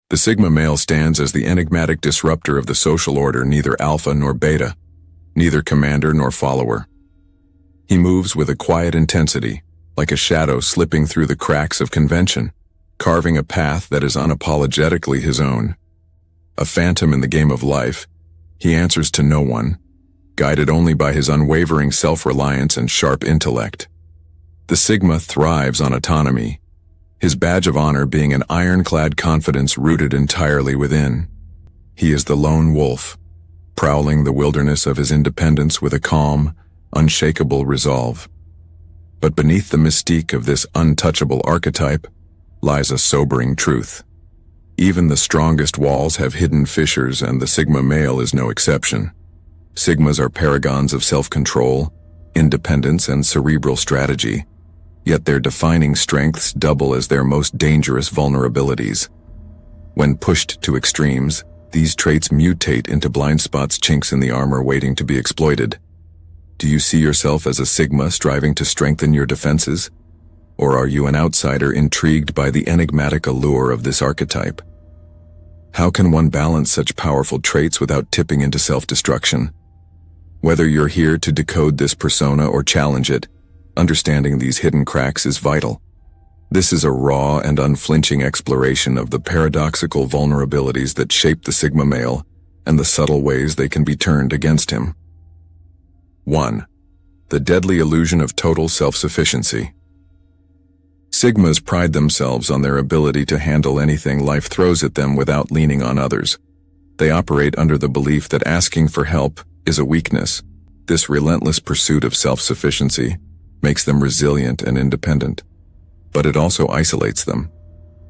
The Sigma male stands as the enigmatic disruptor of the social order, neither alpha nor beta, neither commander nor follower. He moves with a quiet intensity, like a shadow slipping through the cracks of convention, carving a path that is unapologetically his own. A phantom in the game of life, he answers to no one, guided only by his unwavering self-reliance and sharp intellect. The Sigma thrives on autonomy, his badge of honor being an ironclad confidence rooted entirely within. He is the lone wolf, prowling the wilderness of his independence with a calm, unshakable resolve. But beneath the mystique of this untouchable archetype lies a sobering truth. Even the strongest walls have hidden fissures, and the Sigma male is no exception. Sigmas are paragons of self-control, independence, and cerebral strategy, yet their defining strengths double as their most dangerous vulnerabilities. When pushed to extremes, these traits mutate into blind spots, chinks in the armor waiting to be exploited. Do you see yourself as a Sigma striving to strengthen your defenses? Or are you an outsider intrigued by the enigmatic allure of this archetype? How can one balance such powerful traits without tipping into self-destruction? Whether you're here to decode this persona or challenge it, understanding these hidden cracks is vital. This is a raw and unflinching exploration of the paradoxical vulnerabilities that shape the Sigma male and the subtle ways they can be turned against him. 1. The deadly illusion of total self-sufficiency. Sigmas pride themselves on their ability to handle anything life throws at them without leaning on others. They operate under the belief that asking for help is a weakness. This relentless pursuit of self-sufficiency makes them resilient and independent. But it also isolates them.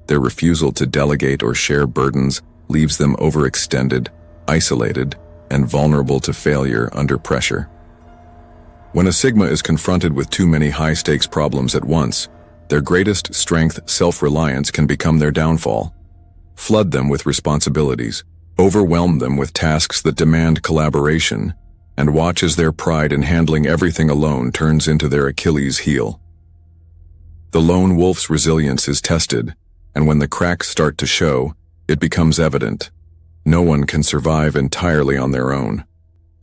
Their refusal to delegate or share burdens leaves them overextended, isolated, and vulnerable to failure under pressure. When a Sigma is confronted with too many high-stakes problems at once, their greatest strength, self-reliance, can become their downfall. Flood them with responsibilities, overwhelm them with tasks that demand collaboration, and watch as their pride in handling everything alone turns into their Achilles heel. The lone wolf's resilience is tested, and when the cracks start to show, it becomes evident. No one can survive entirely on their own.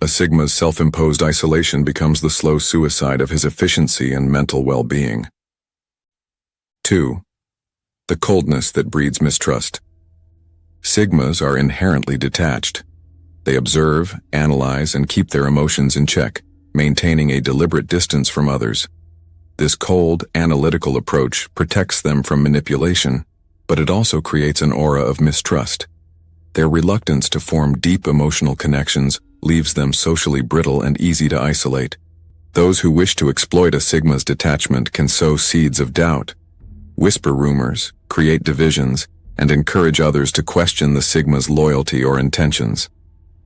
A Sigma's self-imposed isolation becomes the slow suicide of his efficiency and mental well-being. 2. The coldness that breeds mistrust. Sigmas are inherently detached. They observe, analyze, and keep their emotions in check, maintaining a deliberate distance from others. This cold, analytical approach protects them from manipulation, but it also creates an aura of mistrust. Their reluctance to form deep emotional connections leaves them socially brittle and easy to isolate. Those who wish to exploit a Sigma's detachment can sow seeds of doubt, whisper rumors, create divisions, and encourage others to question the Sigma's loyalty or intentions.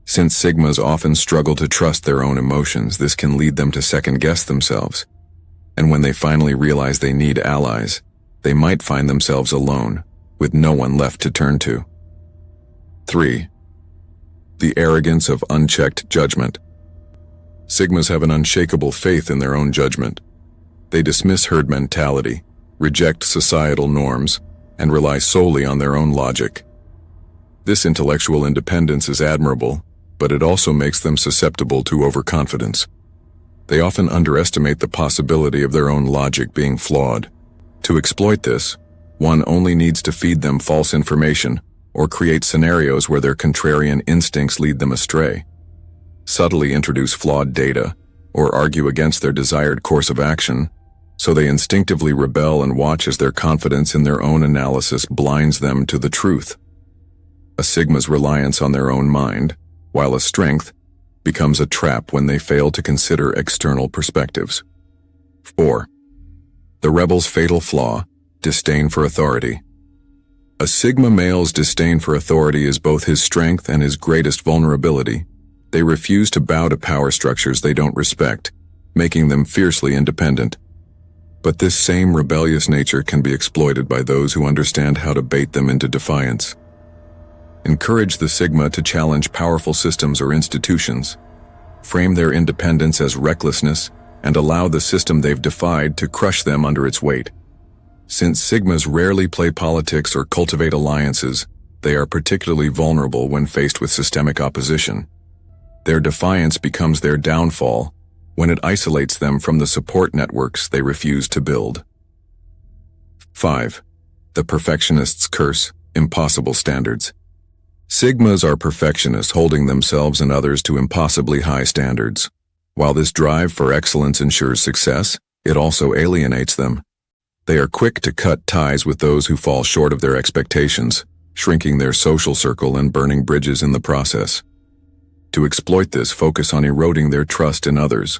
Since Sigmas often struggle to trust their own emotions, this can lead them to second-guess themselves. And when they finally realize they need allies, they might find themselves alone, with no one left to turn to. 3. The arrogance of unchecked judgment. Sigmas have an unshakable faith in their own judgment. They dismiss herd mentality, reject societal norms, and rely solely on their own logic. This intellectual independence is admirable, but it also makes them susceptible to overconfidence. They often underestimate the possibility of their own logic being flawed. To exploit this, one only needs to feed them false information or create scenarios where their contrarian instincts lead them astray. Subtly introduce flawed data or argue against their desired course of action, so they instinctively rebel and watch as their confidence in their own analysis blinds them to the truth. A Sigma's reliance on their own mind, while a strength, becomes a trap when they fail to consider external perspectives. 4. The rebel's fatal flaw, disdain for authority. A Sigma male's disdain for authority is both his strength and his greatest vulnerability. They refuse to bow to power structures they don't respect, making them fiercely independent. But this same rebellious nature can be exploited by those who understand how to bait them into defiance. Encourage the Sigma to challenge powerful systems or institutions. Frame their independence as recklessness and allow the system they've defied to crush them under its weight. Since Sigmas rarely play politics or cultivate alliances, They are particularly vulnerable when faced with systemic opposition. Their defiance becomes their downfall when it isolates them from the support networks they refuse to build. 5. The perfectionist's curse, impossible standards. Sigmas are perfectionists holding themselves and others to impossibly high standards. While this drive for excellence ensures success, it also alienates them. They are quick to cut ties with those who fall short of their expectations, shrinking their social circle and burning bridges in the process. To exploit this, focus on eroding their trust in others.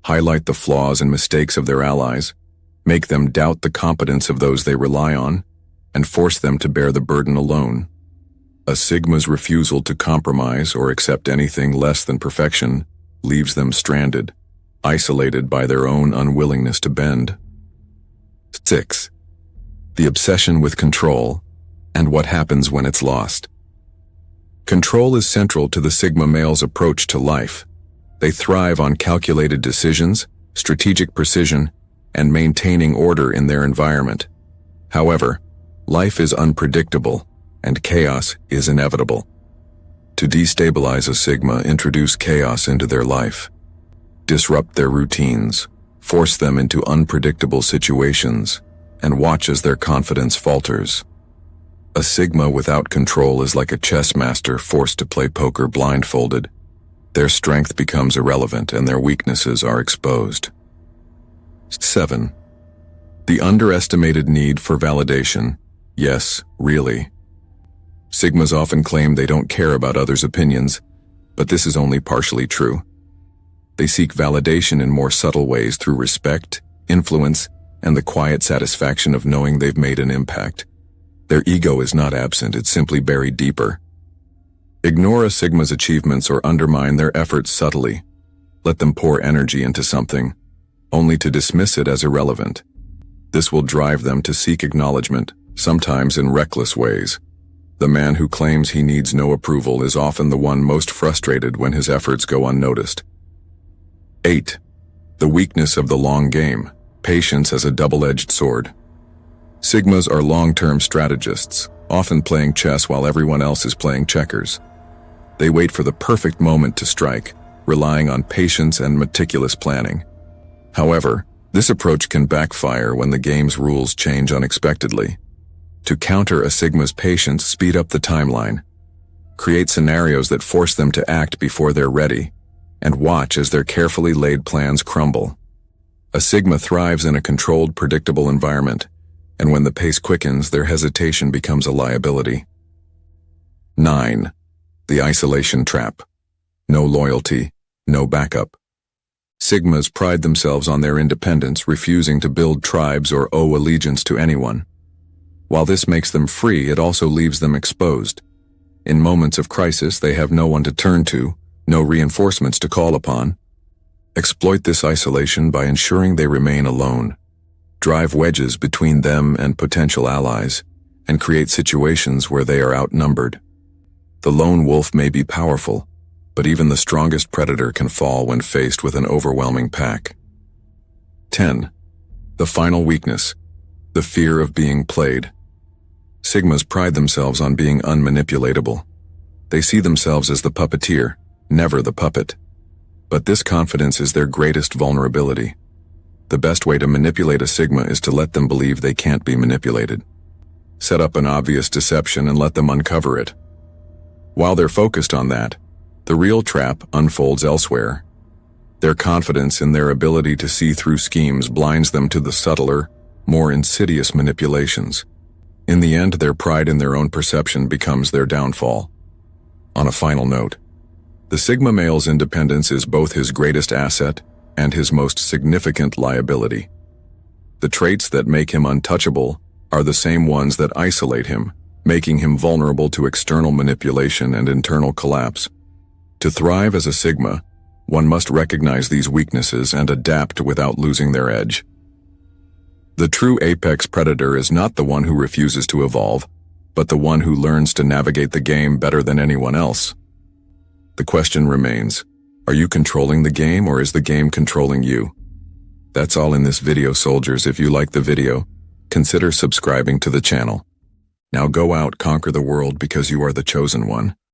Highlight the flaws and mistakes of their allies, make them doubt the competence of those they rely on, and force them to bear the burden alone. A Sigma's refusal to compromise or accept anything less than perfection leaves them stranded, isolated by their own unwillingness to bend. 6. The obsession with control and what happens when it's lost. Control is central to the Sigma male's approach to life. They thrive on calculated decisions, strategic precision, and maintaining order in their environment. However, life is unpredictable, and chaos is inevitable. To destabilize a Sigma, introduce chaos into their life. Disrupt their routines, force them into unpredictable situations, and watch as their confidence falters. A Sigma without control is like a chess master forced to play poker blindfolded. Their strength becomes irrelevant and their weaknesses are exposed. 7. The underestimated need for validation. Yes, really. Sigmas often claim they don't care about others' opinions, but this is only partially true. They seek validation in more subtle ways through respect, influence, and the quiet satisfaction of knowing they've made an impact. Their ego is not absent, it's simply buried deeper. Ignore a Sigma's achievements or undermine their efforts subtly. Let them pour energy into something, only to dismiss it as irrelevant. This will drive them to seek acknowledgement, sometimes in reckless ways. The man who claims he needs no approval is often the one most frustrated when his efforts go unnoticed. 8. The weakness of the long game. Patience as a double-edged sword. Sigmas are long-term strategists, often playing chess while everyone else is playing checkers. They wait for the perfect moment to strike, relying on patience and meticulous planning. However, this approach can backfire when the game's rules change unexpectedly. To counter a Sigma's patience, speed up the timeline. Create scenarios that force them to act before they're ready, and watch as their carefully laid plans crumble. A Sigma thrives in a controlled, predictable environment, and when the pace quickens, their hesitation becomes a liability. 9. The isolation trap. No loyalty, no backup. Sigmas pride themselves on their independence, refusing to build tribes or owe allegiance to anyone. While this makes them free, it also leaves them exposed. In moments of crisis, they have no one to turn to, no reinforcements to call upon. Exploit this isolation by ensuring they remain alone. Drive wedges between them and potential allies, and create situations where they are outnumbered. The lone wolf may be powerful, but even the strongest predator can fall when faced with an overwhelming pack. 10. The final weakness. The fear of being played. Sigmas pride themselves on being unmanipulatable. They see themselves as the puppeteer, never the puppet. But this confidence is their greatest vulnerability. The best way to manipulate a Sigma is to let them believe they can't be manipulated. Set up an obvious deception and let them uncover it. While they're focused on that, the real trap unfolds elsewhere. Their confidence in their ability to see through schemes blinds them to the subtler, more insidious manipulations. In the end, their pride in their own perception becomes their downfall. On a final note, the Sigma male's independence is both his greatest asset and his most significant liability. The traits that make him untouchable are the same ones that isolate him, making him vulnerable to external manipulation and internal collapse. To thrive as a Sigma, one must recognize these weaknesses and adapt without losing their edge. The true apex predator is not the one who refuses to evolve, but the one who learns to navigate the game better than anyone else. The question remains, are you controlling the game or is the game controlling you? That's all in this video, soldiers. If you like the video, consider subscribing to the channel. Now go out, conquer the world because you are the chosen one.